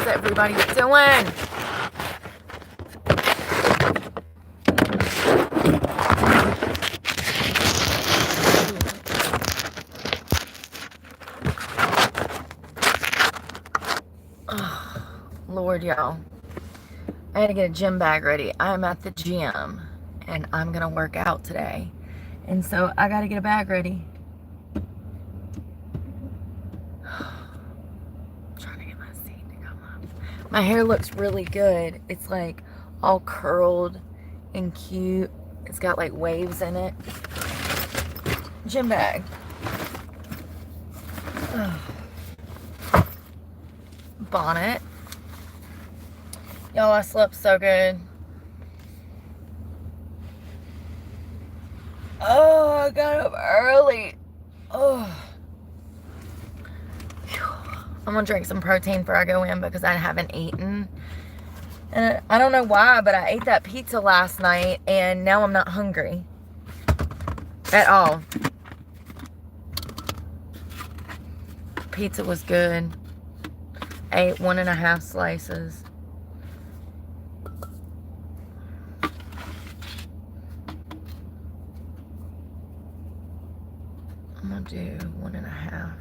everybody doing? Oh, Lord, y'all. I had to get a gym bag ready. I'm at the gym and I'm gonna work out today. And so I gotta get a bag ready. Trying to get my seat to come up. My hair looks really good. It's like all curled and cute. It's got like waves in it. Gym bag. Bonnet. Y'all, I slept so good. Oh, I got up early. Oh. I'm gonna drink some protein before I go in because I haven't eaten. And I don't know why, but I ate that pizza last night and now I'm not hungry at all. Pizza was good. I ate 1.5 slices. I'm gonna do 1.5.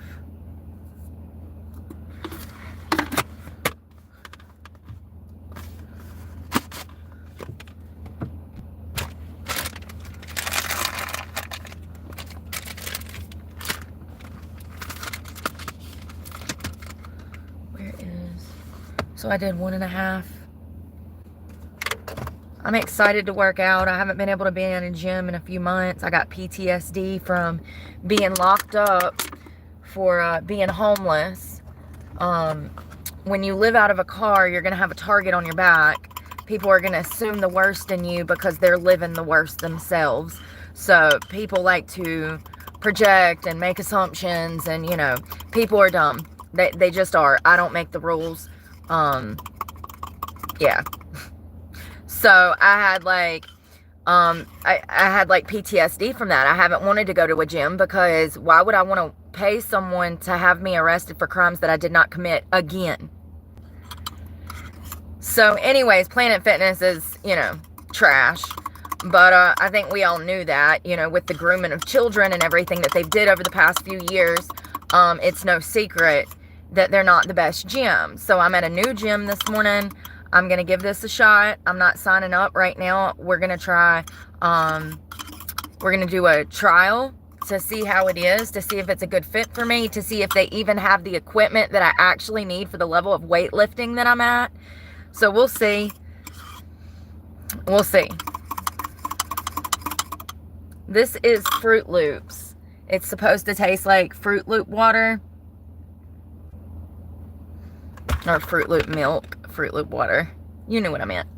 So I did 1.5. I'm excited to work out. I haven't been able to be in a gym in a few months. I got PTSD from being locked up for being homeless. When you live out of a car, you're going to have a target on your back. People are going to assume the worst in you because they're living the worst themselves. So people like to project and make assumptions, and, you know, people are dumb. They just are. I don't make the rules. Yeah. So I had like, I had like PTSD from that. I haven't wanted to go to a gym because why would I want to pay someone to have me arrested for crimes that I did not commit again? So anyways, Planet Fitness is, you know, trash. But I think we all knew that, you know, with the grooming of children and everything that they've did over the past few years, it's no secret that they're not the best gym. So I'm at a new gym this morning. I'm going to give this a shot. I'm not signing up right now. We're going to try, we're going to do a trial to see how it is, to see if it's a good fit for me, to see if they even have the equipment that I actually need for the level of weightlifting that I'm at. So we'll see. We'll see. This is Fruit Loops. It's supposed to taste like Fruit Loop water. Or Fruit Loop milk. Fruit Loop water. You knew what I meant.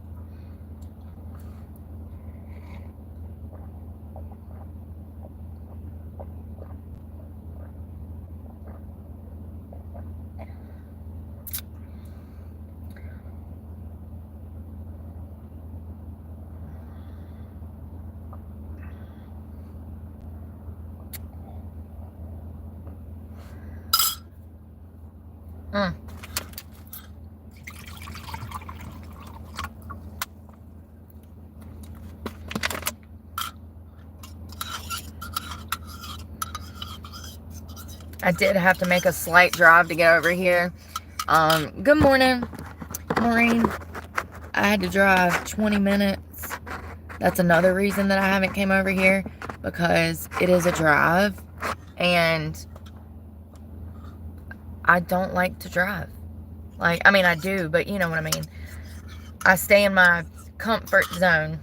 I did have to make a slight drive to get over here. Good morning, Maureen. I had to drive 20 minutes. That's another reason that I haven't came over here, because it is a drive and I don't like to drive. Like, I mean, I do, but you know what I mean. I stay in my comfort zone.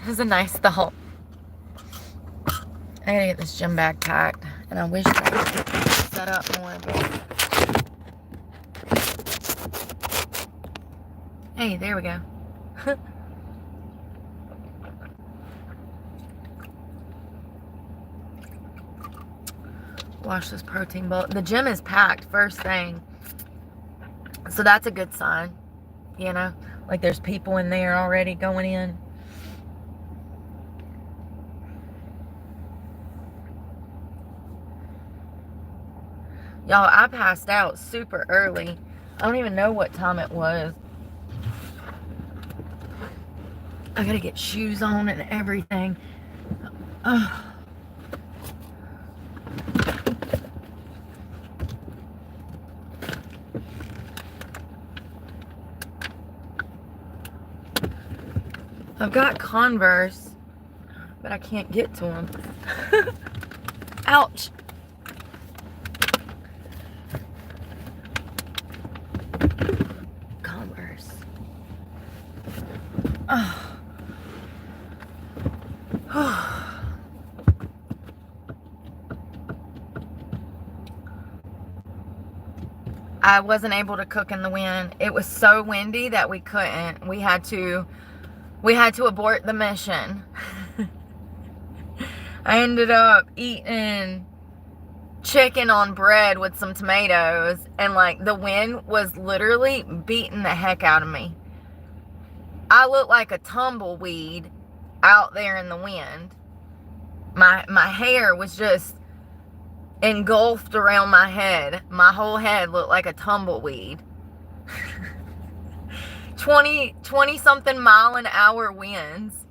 It was a nice thought. I gotta get this gym bag packed, and I wish I could set up more, but... Hey, there we go. Wash this protein bowl. The gym is packed first thing. So that's a good sign. You know? Like there's people in there already going in. Y'all, I passed out super early. I don't even know what time it was. I gotta get shoes on and everything. Ugh. I've got Converse, but I can't get to them. Ouch. Converse. Oh. I wasn't able to cook in the wind. It was so windy that we couldn't. We had to abort the mission. I ended up eating chicken on bread with some tomatoes, and like the wind was literally beating the heck out of me. I looked like a tumbleweed out there in the wind. My hair was just engulfed around my head. My whole head looked like a tumbleweed. 20 something mile an hour winds.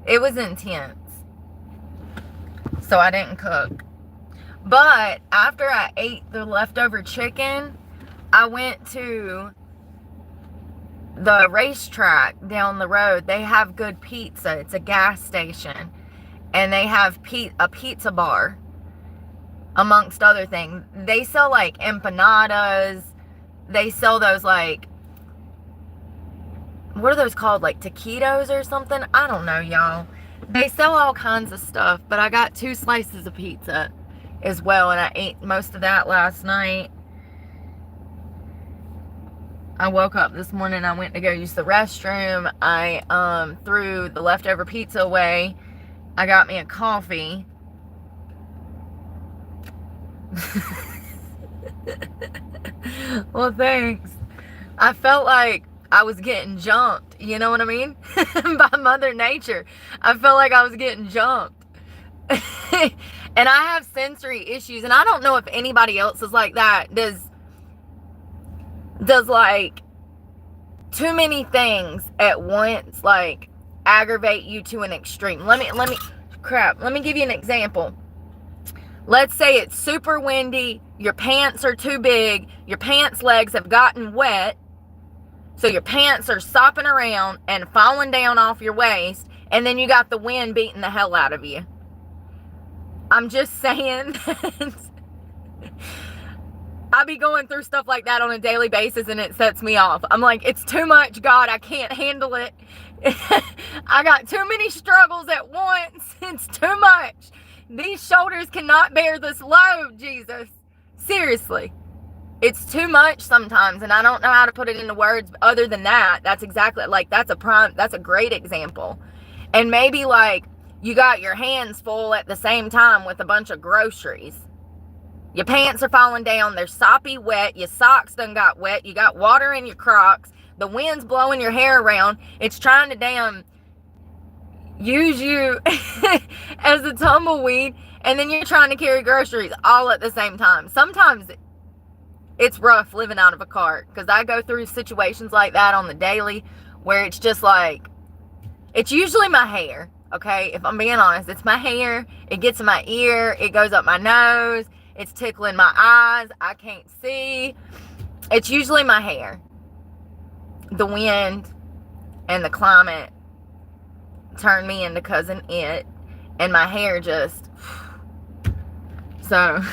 It was intense. So I didn't cook. But after I ate the leftover chicken, I went to the racetrack down the road. They have good pizza. It's a gas station. And they have a pizza bar, amongst other things. They sell like empanadas. They sell those like, what are those called? Like taquitos or something? I don't know, y'all. They sell all kinds of stuff, but I got 2 slices of pizza as well, and I ate most of that last night. I woke up this morning, I went to go use the restroom. I threw the leftover pizza away. I got me a coffee. Well, thanks. I felt like I was getting jumped, you know what I mean? By Mother Nature. I felt like I was getting jumped. And I have sensory issues, and I don't know if anybody else is like that. Does like too many things at once like aggravate you to an extreme? Let me give you an example. Let's say it's super windy, your pants are too big, your pants legs have gotten wet, so your pants are sopping around and falling down off your waist, and then you got the wind beating the hell out of you. I'm just saying that I be going through stuff like that on a daily basis, and it sets me off. I'm like, it's too much, God, I can't handle it. I got too many struggles at once. It's too much. These shoulders cannot bear this load, Jesus. Seriously. It's too much sometimes, and I don't know how to put it into words other than that. That's exactly, like, that's a great example. And maybe, like, you got your hands full at the same time with a bunch of groceries. Your pants are falling down. They're soppy wet. Your socks done got wet. You got water in your Crocs. The wind's blowing your hair around. It's trying to damn use you as a tumbleweed, and then you're trying to carry groceries all at the same time. Sometimes it's rough living out of a cart, because I go through situations like that on the daily where it's just like, it's usually my hair, okay? If I'm being honest, it's my hair. It gets in my ear. It goes up my nose. It's tickling my eyes. I can't see. It's usually my hair. The wind and the climate turn me into Cousin It, and my hair just, so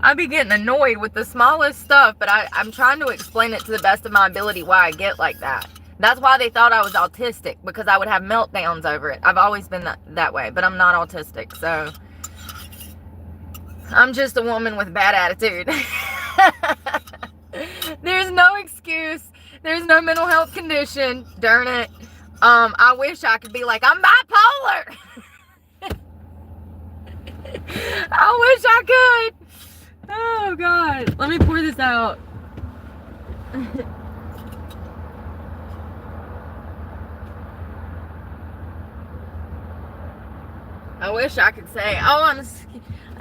I be getting annoyed with the smallest stuff, but I'm trying to explain it to the best of my ability why I get like that. That's why they thought I was autistic, because I would have meltdowns over it. I've always been that way, but I'm not autistic, so I'm just a woman with bad attitude. There's no excuse. There's no mental health condition. Darn it. I wish I could be like, I'm bipolar. I wish I could. Oh, God. Let me pour this out. I wish I could say, oh,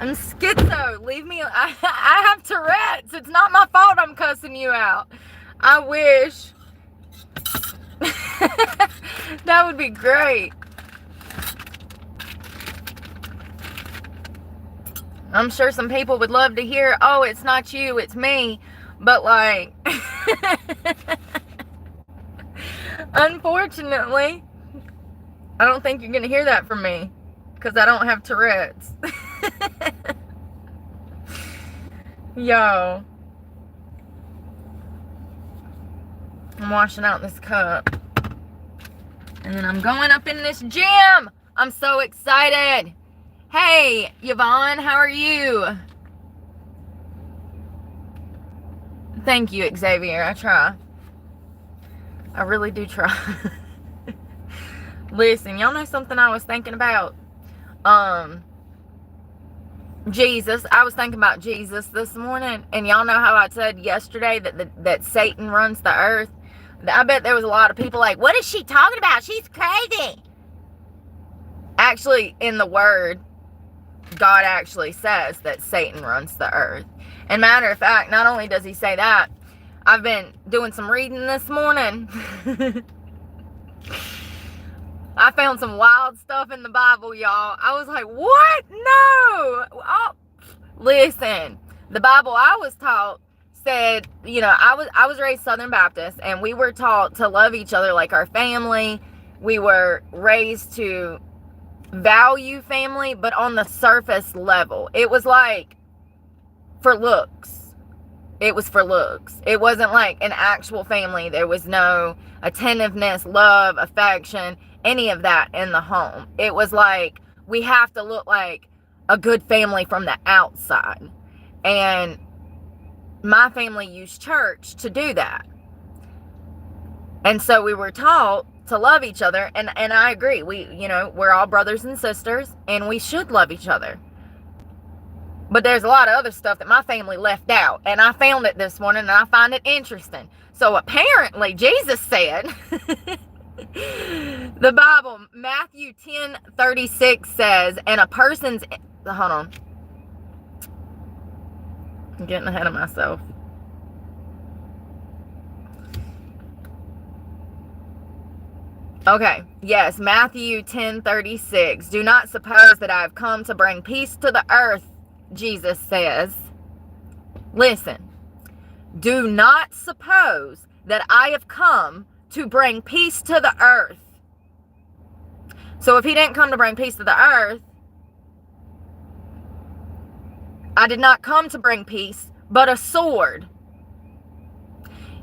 I'm schizo. Leave me. I have Tourette's. It's not my fault I'm cussing you out. I wish. That would be great. I'm sure some people would love to hear, oh, it's not you, it's me. But, like, unfortunately, I don't think you're going to hear that from me. Because I don't have Tourette's. Yo. I'm washing out this cup. And then I'm going up in this gym. I'm so excited. Hey, Yvonne, how are you? Thank you, Xavier. I try. I really do try. Listen, y'all know something I was thinking about? Jesus. I was thinking about Jesus this morning. And y'all know how I said yesterday that Satan runs the earth? I bet there was a lot of people like, what is she talking about? She's crazy. Actually, in the Word, God actually says that Satan runs the earth. And matter of fact, not only does he say that, I've been doing some reading this morning. I found some wild stuff in the Bible, y'all. I was like, what? No. Oh, listen, the Bible I was taught said, you know, I was raised Southern Baptist, and we were taught to love each other like our family. We were raised to value family, but on the surface level. It was like for looks. It was for looks. It wasn't like an actual family. There was no attentiveness, love, affection, any of that in the home. It was like we have to look like a good family from the outside. And my family used church to do that. And so we were taught to love each other. And I agree. We're all brothers and sisters, and we should love each other. But there's a lot of other stuff that my family left out. And I found it this morning, and I find it interesting. So apparently, Jesus said, the Bible, Matthew 10:36 says, and a person's, hold on. I'm getting ahead of myself. Okay, yes, Matthew 10:36. Do not suppose that I have come to bring peace to the earth, Jesus says. Listen, do not suppose that I have come to bring peace to the earth. So if he didn't come to bring peace to the earth, I did not come to bring peace, but a sword.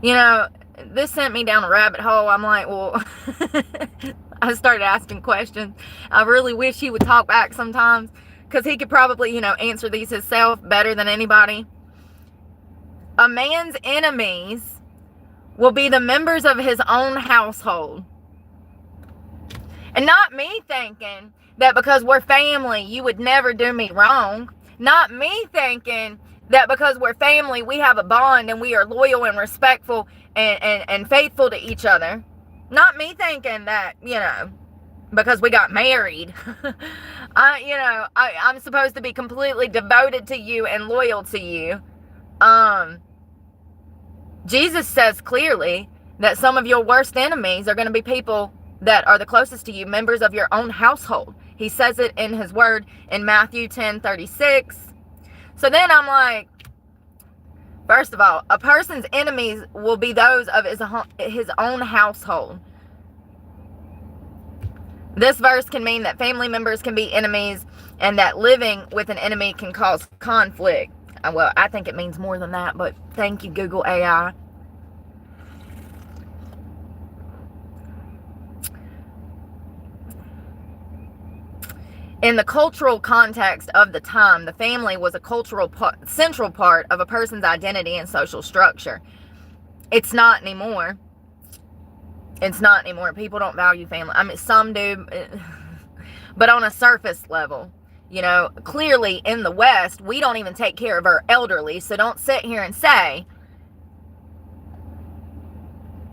You know, this sent me down a rabbit hole. I'm like, well, I started asking questions. I really wish he would talk back sometimes, because he could probably, answer these himself better than anybody. A man's enemies will be the members of his own household. And not me thinking that because we're family, you would never do me wrong. Not me thinking that because we're family, we have a bond and we are loyal and respectful and faithful to each other. Not me thinking that, because we got married, I'm supposed to be completely devoted to you and loyal to you. Jesus says clearly that some of your worst enemies are going to be people that are the closest to you, members of your own household. He says it in his word in Matthew 10:36. So then I'm like, first of all, a person's enemies will be those of his own household. This verse can mean that family members can be enemies, and that living with an enemy can cause conflict. Well, I think it means more than that, but thank you, Google AI. In the cultural context of the time, the family was a central part of a person's identity and social structure. It's not anymore. It's not anymore. People don't value family. I mean, some do, but on a surface level. Clearly in the West, we don't even take care of our elderly. So don't sit here and say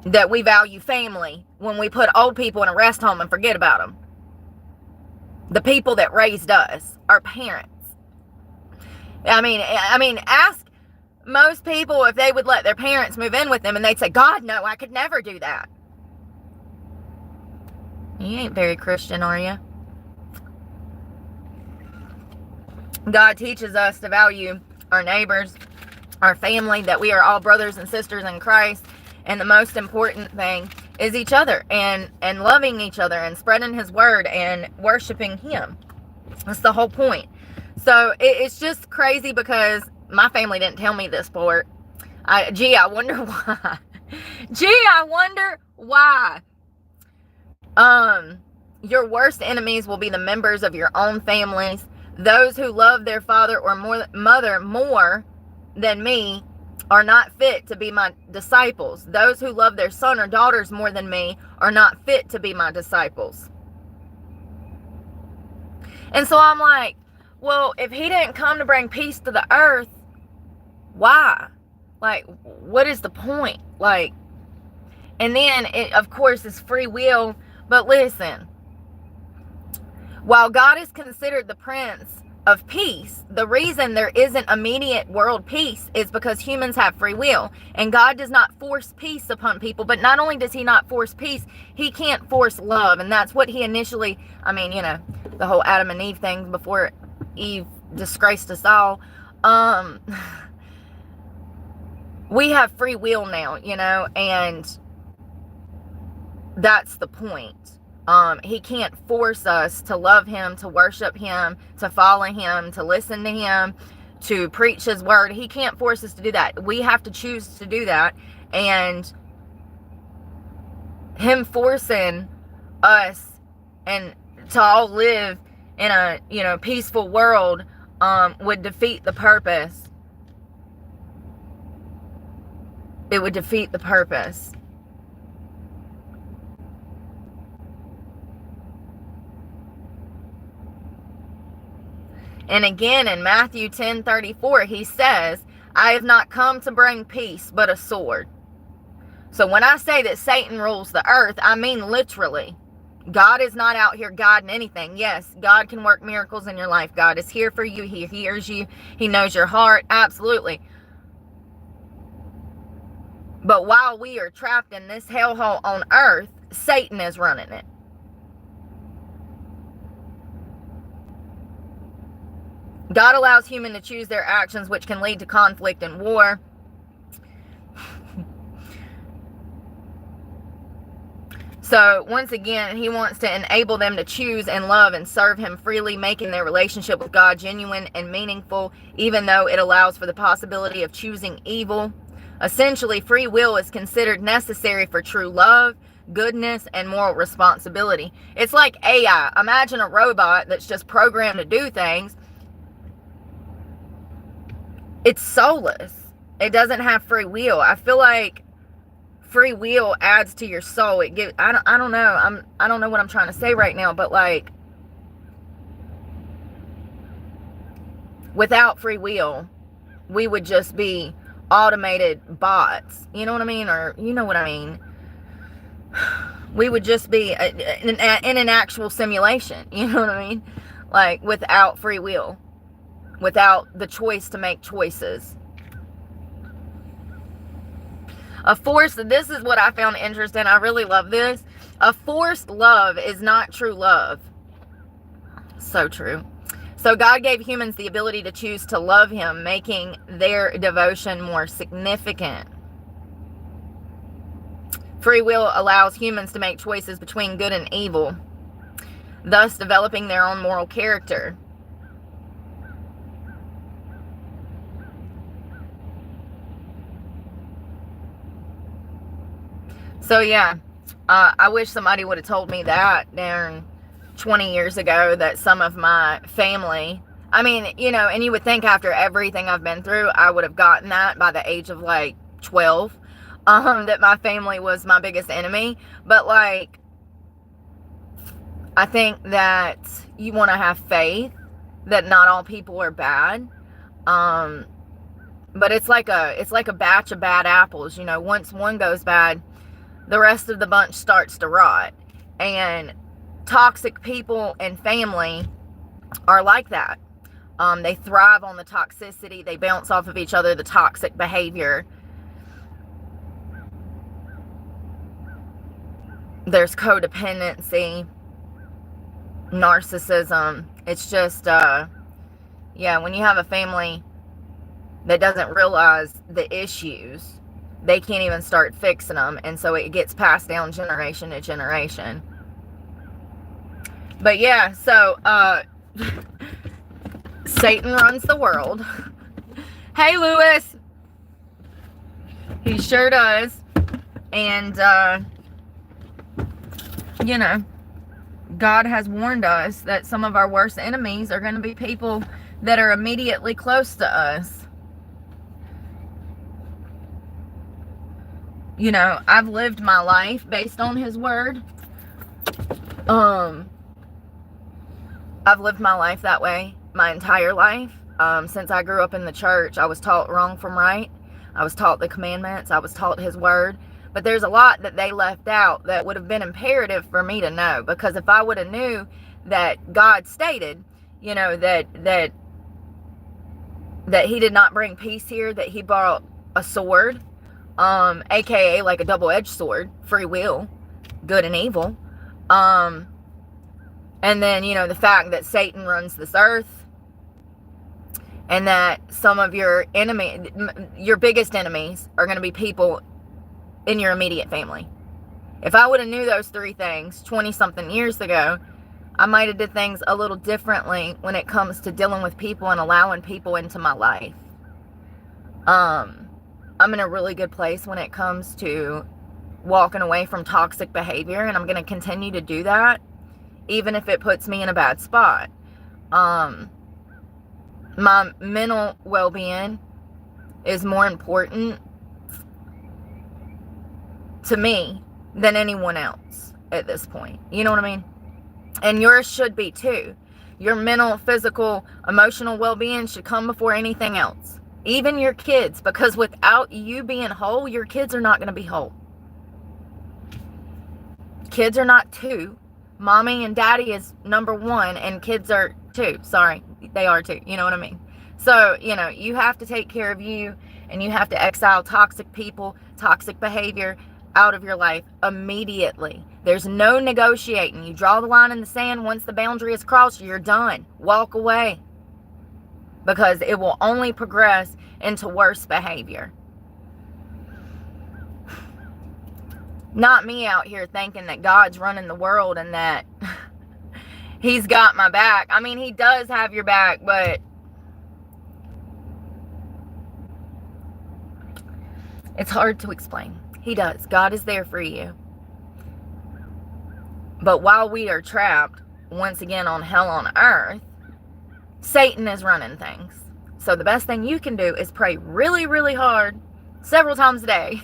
that we value family when we put old people in a rest home and forget about them. The people that raised us, our parents. I mean, ask most people if they would let their parents move in with them, and they'd say, God, no, I could never do that. You ain't very Christian, are you? God teaches us to value our neighbors, our family, that we are all brothers and sisters in Christ, and the most important thing is each other, and loving each other, and spreading his word, and worshiping him. That's the whole point. So it's just crazy because my family didn't tell me this part. I wonder why. I wonder why. Your worst enemies will be the members of your own families. Those who love their father or mother more than me are not fit to be my disciples. Those who love their son or daughters more than me are not fit to be my disciples. And so I'm like, well, if he didn't come to bring peace to the earth, why? Like, what is the point? Like, and then it, of course, is free will. But listen, while God is considered the Prince of Peace, the reason there isn't immediate world peace is because humans have free will. And God does not force peace upon people. But not only does he not force peace, he can't force love. And that's what he initially, the whole Adam and Eve thing before Eve disgraced us all. We have free will now, and that's the point. He can't force us to love him, to worship him, to follow him, to listen to him, to preach his word. He can't force us to do that. We have to choose to do that. And him forcing us and to all live in a peaceful world would defeat the purpose. It would defeat the purpose. And again, in Matthew 10:34, he says, I have not come to bring peace, but a sword. So when I say that Satan rules the earth, I mean literally. God is not out here guiding anything. Yes, God can work miracles in your life. God is here for you. He hears you. He knows your heart. Absolutely. But while we are trapped in this hellhole on earth, Satan is running it. God allows humans to choose their actions, which can lead to conflict and war. So, once again, he wants to enable them to choose and love and serve him freely, making their relationship with God genuine and meaningful, even though it allows for the possibility of choosing evil. Essentially, free will is considered necessary for true love, goodness, and moral responsibility. It's like AI. Imagine a robot that's just programmed to do things. It's soulless. It doesn't have free will. I feel like free will adds to your soul. It gives, I don't know. I don't know what I'm trying to say right now, but like, without free will, we would just be automated bots. You know what I mean? Or you know what I mean? We would just be in an actual simulation. You know what I mean? Like, without free will. Without the choice to make choices. This is what I found interesting. I really love this. A forced love is not true love. So true. So God gave humans the ability to choose to love him, making their devotion more significant. Free will allows humans to make choices between good and evil, thus developing their own moral character. So yeah, I wish somebody would have told me that darn 20 years ago, that some of my family, and you would think after everything I've been through, I would have gotten that by the age of like 12, that my family was my biggest enemy. But like, I think that you want to have faith that not all people are bad. But it's like a batch of bad apples. Once one goes bad, the rest of the bunch starts to rot. And toxic people and family are like that. They thrive on the toxicity. They bounce off of each other, the toxic behavior. There's codependency, narcissism. It's just, yeah, when you have a family that doesn't realize the issues, they can't even start fixing them. And so it gets passed down generation to generation. But yeah, so, Satan runs the world. Hey, Lewis. He sure does. And, you know, God has warned us that some of our worst enemies are going to be people that are immediately close to us. You know, I've lived my life based on his word. I've lived my life that way my entire life. Since I grew up in the church, I was taught wrong from right. I was taught the commandments. I was taught his word. But there's a lot that they left out that would have been imperative for me to know. Because if I would have knew that God stated, you know, that he did not bring peace here, that he brought a sword, aka like a double-edged sword, free will, good and evil. And then, you know, the fact that Satan runs this earth, and that some of your biggest enemies are going to be people in your immediate family. If I would have knew those three things 20-something years ago, I might have did things a little differently when it comes to dealing with people and allowing people into my life. I'm in a really good place when it comes to walking away from toxic behavior, and I'm going to continue to do that, even if it puts me in a bad spot. My mental well-being is more important to me than anyone else at this point. You know what I mean? And yours should be too. Your mental, physical, emotional well-being should come before anything else. Even your kids, because without you being whole, your kids are not going to be whole. Kids are not two. Mommy and daddy is number one, and kids are two. Sorry, they are two. You know what I mean? So, you know, you have to take care of you, and you have to exile toxic people, toxic behavior out of your life immediately. There's no negotiating. You draw the line in the sand. Once the boundary is crossed, you're done. Walk away. Because it will only progress into worse behavior. Not me out here thinking that God's running the world and that he's got my back. I mean, he does have your back, but it's hard to explain. He does. God is there for you. But while we are trapped, once again, on hell on earth, Satan is running things. So the best thing you can do is pray really, really hard, several times a day.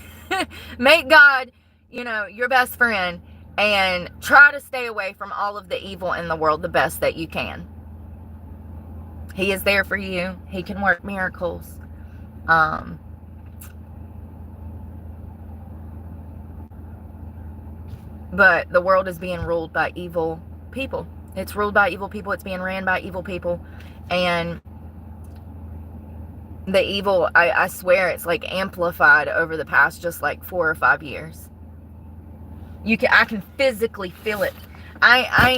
Make God, you know, your best friend, and try to stay away from all of the evil in the world the best that you can. He is there for you. He can work miracles. But the world is being ruled by evil people. It's ruled by evil people. It's being ran by evil people. And the evil, I swear, it's like amplified over the past just like 4 or 5 years. I can physically feel it. I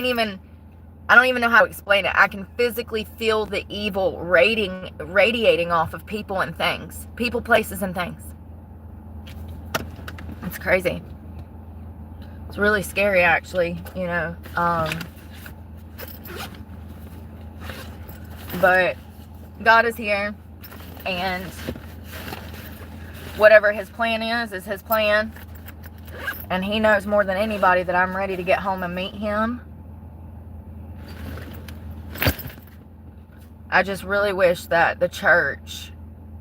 don't even know how to explain it. I can physically feel the evil radiating off of people and things. People, places, and things. It's crazy. It's really scary, actually, you know. But God is here, and whatever his plan is his plan. And he knows more than anybody that I'm ready to get home and meet him. I just really wish that the church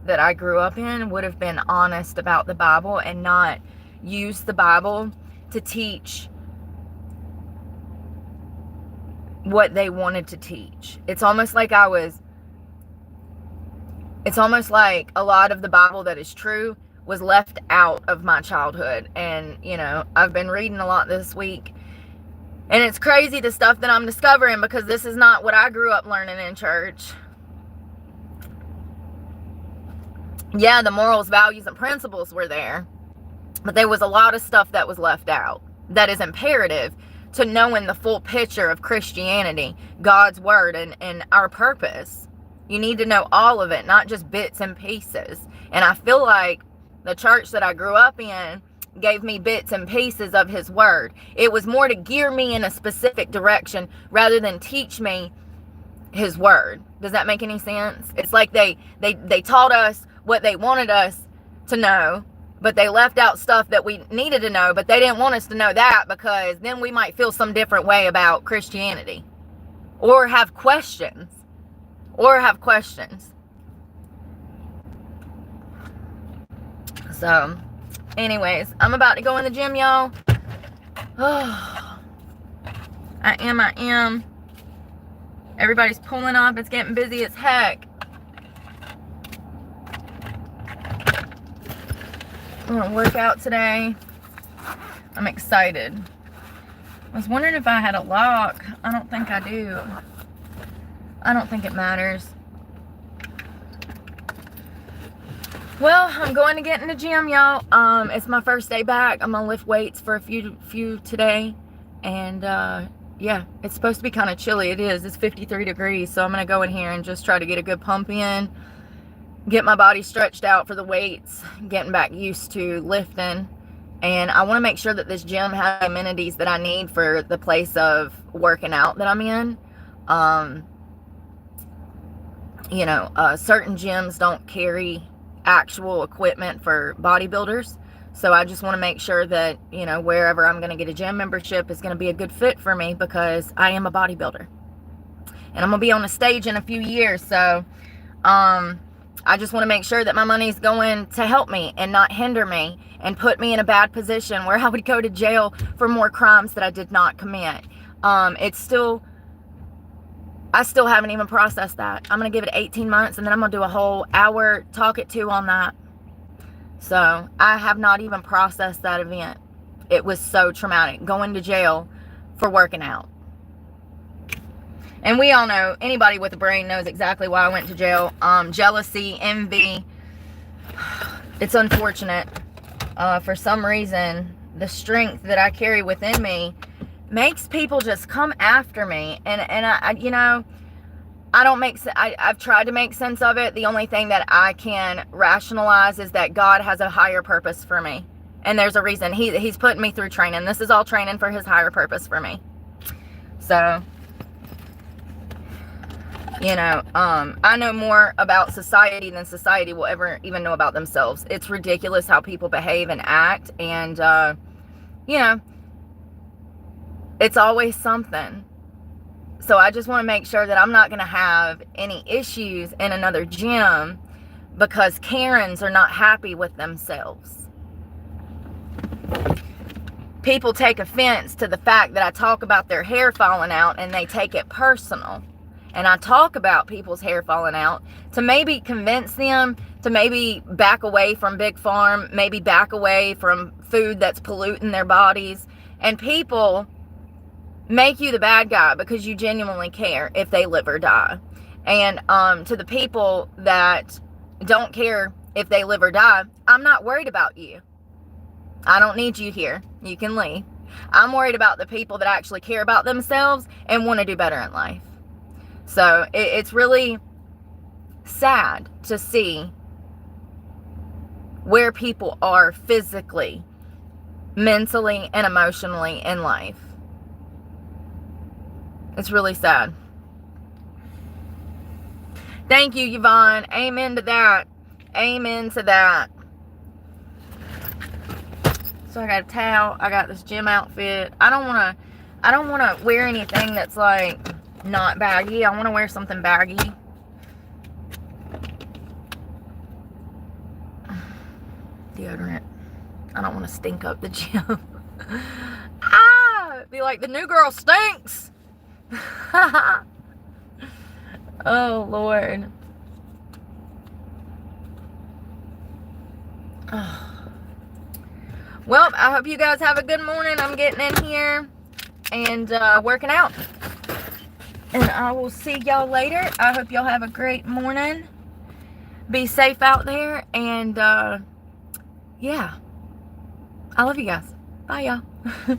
that I grew up in would have been honest about the Bible and not use the Bible to teach what they wanted to teach. It's almost like a lot of the Bible that is true was left out of my childhood. And, you know, I've been reading a lot this week, and it's crazy the stuff that I'm discovering, because this is not what I grew up learning in church. Yeah, the morals, values, and principles were there, but there was a lot of stuff that was left out that is imperative to knowing the full picture of Christianity, God's word, and our purpose. You need to know all of it, not just bits and pieces. And I feel like the church that I grew up in gave me bits and pieces of his word. It was more to gear me in a specific direction rather than teach me his word. Does that make any sense? It's like they taught us what they wanted us to know, but they left out stuff that we needed to know, but they didn't want us to know that, because then we might feel some different way about Christianity, or have questions, So anyways, I'm about to go in the gym, y'all. I am. Everybody's pulling up. It's getting busy as heck. I'm gonna work out today. I'm excited. I was wondering if I had a lock. I don't think I do. I don't think it matters. Well, I'm going to get in the gym, y'all. It's my first day back. I'm gonna lift weights for a few today, and yeah, it's supposed to be kind of chilly. It is. It's 53 degrees, so I'm gonna go in here and just try to get a good pump in, get my body stretched out for the weights, getting back used to lifting. And I want to make sure that this gym has the amenities that I need for the place of working out that I'm in. Certain gyms don't carry actual equipment for bodybuilders. So I just want to make sure that, wherever I'm going to get a gym membership is going to be a good fit for me, because I am a bodybuilder. And I'm going to be on the stage in a few years. So I just want to make sure that my money's going to help me and not hinder me and put me in a bad position where I would go to jail for more crimes that I did not commit. I still haven't even processed that. I'm going to give it 18 months, and then I'm going to do a whole hour talk it to on that. So I have not even processed that event. It was so traumatic, going to jail for working out. And we all know, anybody with a brain knows exactly why I went to jail. Jealousy, envy. It's unfortunate. For some reason, the strength that I carry within me makes people just come after me. And I've tried to make sense of it. The only thing that I can rationalize is that God has a higher purpose for me. And there's a reason. He's putting me through training. This is all training for his higher purpose for me. So, I know more about society than society will ever even know about themselves. It's ridiculous how people behave and act. And, it's always something. So I just want to make sure that I'm not going to have any issues in another gym because Karens are not happy with themselves. People take offense to the fact that I talk about their hair falling out, and they take it personal. And I talk about people's hair falling out to maybe convince them to maybe back away from Big Farm, maybe back away from food that's polluting their bodies. And people make you the bad guy because you genuinely care if they live or die. And to the people that don't care if they live or die, I'm not worried about you. I don't need you here. You can leave. I'm worried about the people that actually care about themselves and want to do better in life. So it's really sad to see where people are physically, mentally, and emotionally in life. It's really sad. Thank you, Yvonne. Amen to that. Amen to that. So I got a towel. I got this gym outfit. I don't want to wear anything that's like not baggy. I want to wear something baggy. Deodorant. I don't want to stink up the gym. Be like, the new girl stinks. Oh, Lord. Well, I hope you guys have a good morning. I'm getting in here and working out. And I will see y'all later. I hope y'all have a great morning. Be safe out there, and yeah, I love you guys. Bye, y'all.